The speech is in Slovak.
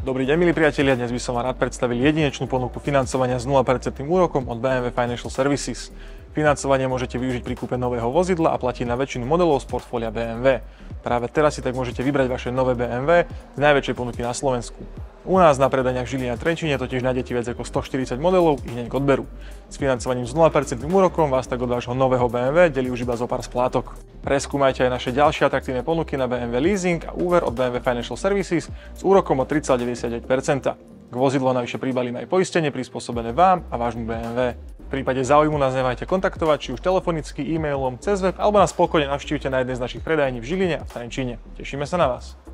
Dobrý deň, milí priatelia, dnes by som vám rád predstavil jedinečnú ponuku financovania s 0% úrokom od BMW Financial Services. Financovanie môžete využiť pri kúpe nového vozidla a platiť na väčšinu modelov z portfólia BMW. Práve teraz si tak môžete vybrať vaše nové BMW z najväčšej ponuky na Slovensku. U nás na predaniach v Žiline a Trenčíne totiž nájdete viac ako 140 modelov i hneď k odberu. S financovaním s 0% úrokom vás tak od vášho nového BMW delí už iba zo pár splátok. Preskúmajte aj naše ďalšie atraktívne ponuky na BMW leasing a úver od BMW Financial Services s úrokom od 3,99%. K vozidlu navyše pribalíme aj poistenie prispôsobené vám a vášmu BMW. V prípade záujmu nás neváhajte kontaktovať či už telefonicky, e-mailom, cez web alebo nás spokojne navštívte na jednej z našich predajní v Žiline a v Trenčíne. Tešíme sa na vás.